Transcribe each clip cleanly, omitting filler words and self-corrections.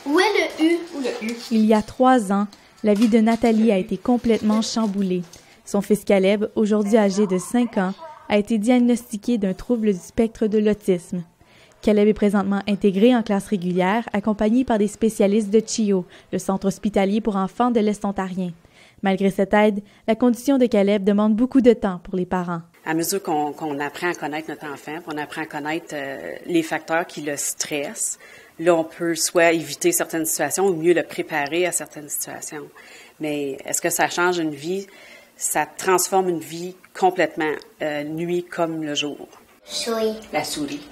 Où est le U? Où le U? Il y a 3 ans, la vie de Nathalie a été complètement chamboulée. Son fils Caleb, aujourd'hui âgé de 5 ans, a été diagnostiqué d'un trouble du spectre de l'autisme. Caleb est présentement intégré en classe régulière, accompagné par des spécialistes de CHIO, le centre hospitalier pour enfants de l'Est ontarien. Malgré cette aide, la condition de Caleb demande beaucoup de temps pour les parents. À mesure qu'on apprend à connaître notre enfant, qu'on apprend à connaître les facteurs qui le stressent, là, on peut soit éviter certaines situations ou mieux le préparer à certaines situations. Mais est-ce que ça change une vie? Ça transforme une vie complètement, nuit comme le jour. Souris. La souris.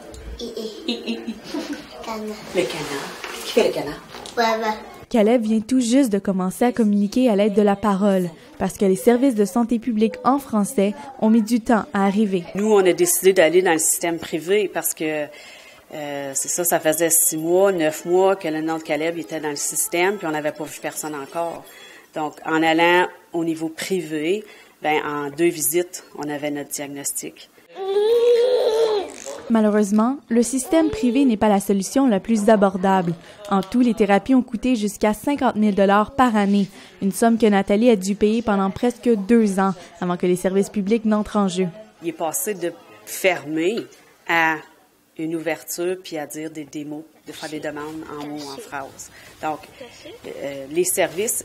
Canard. Le canard. Qui fait le canard? Baba. Caleb vient tout juste de commencer à communiquer à l'aide de la parole, parce que les services de santé publique en français ont mis du temps à arriver. Nous, on a décidé d'aller dans le système privé parce que c'est ça faisait 6 mois, 9 mois que le nom de Caleb était dans le système, puis on n'avait pas vu personne encore. Donc, en allant au niveau privé, en 2 visites, on avait notre diagnostic. Malheureusement, le système privé n'est pas la solution la plus abordable. En tout, les thérapies ont coûté jusqu'à 50 000 $ par année, une somme que Nathalie a dû payer pendant presque 2 ans avant que les services publics n'entrent en jeu. Il est passé de fermer à une ouverture puis à dire des mots, de faire des demandes en mots, en phrases. Donc, les services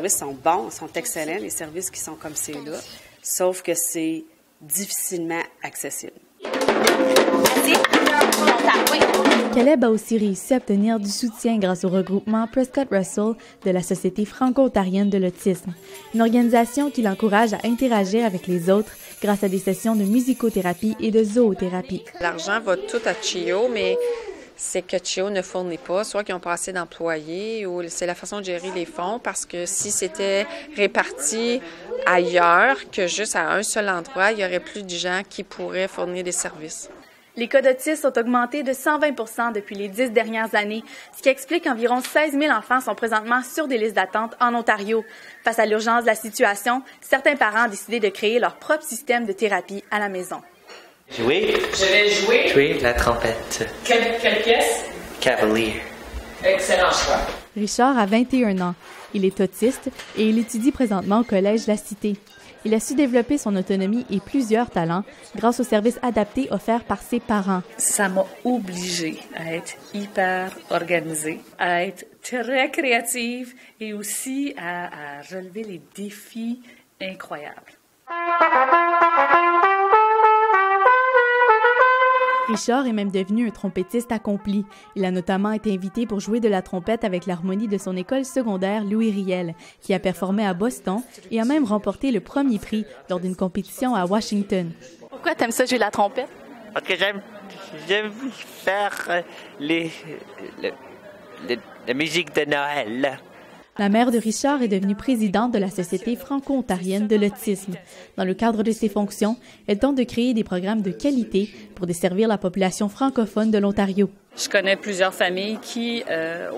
sont bons, sont excellents, les services qui sont comme c'est-là, sauf que c'est difficilement accessible. Caleb a aussi réussi à obtenir du soutien grâce au regroupement Prescott Russell de la Société franco-ontarienne de l'autisme, une organisation qui l'encourage à interagir avec les autres grâce à des sessions de musicothérapie et de zoothérapie. L'argent va tout à CHIO, mais c'est que CHIO ne fournit pas, soit qu'ils n'ont pas assez d'employés ou c'est la façon de gérer les fonds, parce que si c'était réparti ailleurs que juste à un seul endroit, il y aurait plus de gens qui pourraient fournir des services. Les cas d'autisme ont augmenté de 120 % depuis les 10 dernières années, ce qui explique qu'environ 16 000 enfants sont présentement sur des listes d'attente en Ontario. Face à l'urgence de la situation, certains parents ont décidé de créer leur propre système de thérapie à la maison. Jouer. Je vais jouer. Jouer la trompette. Quelle pièce? Cavalier. Excellent choix. Richard a 21 ans. Il est autiste et il étudie présentement au Collège La Cité. Il a su développer son autonomie et plusieurs talents grâce aux services adaptés offerts par ses parents. Ça m'a obligée à être hyper organisée, à être très créative et aussi à relever les défis incroyables. Richard est même devenu un trompettiste accompli. Il a notamment été invité pour jouer de la trompette avec l'harmonie de son école secondaire Louis Riel, qui a performé à Boston et a même remporté le premier prix lors d'une compétition à Washington. Pourquoi t'aimes ça jouer de la trompette? Parce que j'aime faire la musique de Noël. La mère de Richard est devenue présidente de la Société franco-ontarienne de l'autisme. Dans le cadre de ses fonctions, elle tente de créer des programmes de qualité pour desservir la population francophone de l'Ontario. Je connais plusieurs familles qui,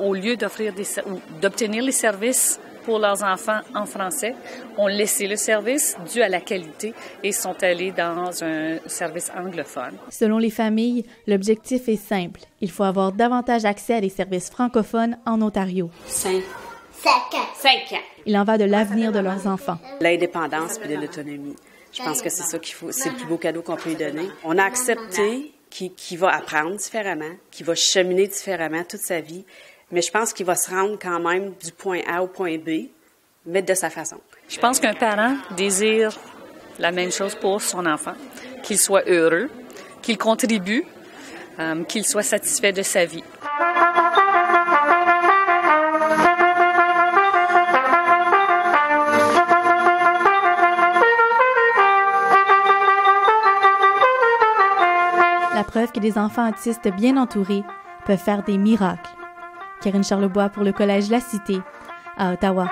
au lieu d'obtenir les services pour leurs enfants en français, ont laissé le service dû à la qualité et sont allés dans un service anglophone. Selon les familles, l'objectif est simple. Il faut avoir davantage accès à des services francophones en Ontario. 5 ans. Il en va de l'avenir de leurs enfants. L'indépendance puis de l'autonomie. Je pense que c'est ça qu'il faut. C'est le plus beau cadeau qu'on peut lui donner. On a accepté qu'il va apprendre différemment, qu'il va cheminer différemment toute sa vie, mais je pense qu'il va se rendre quand même du point A au point B, mais de sa façon. Je pense qu'un parent désire la même chose pour son enfant, qu'il soit heureux, qu'il contribue, qu'il soit satisfait de sa vie. La preuve que des enfants autistes bien entourés peuvent faire des miracles. Karine Charlebois pour le Collège La Cité, à Ottawa.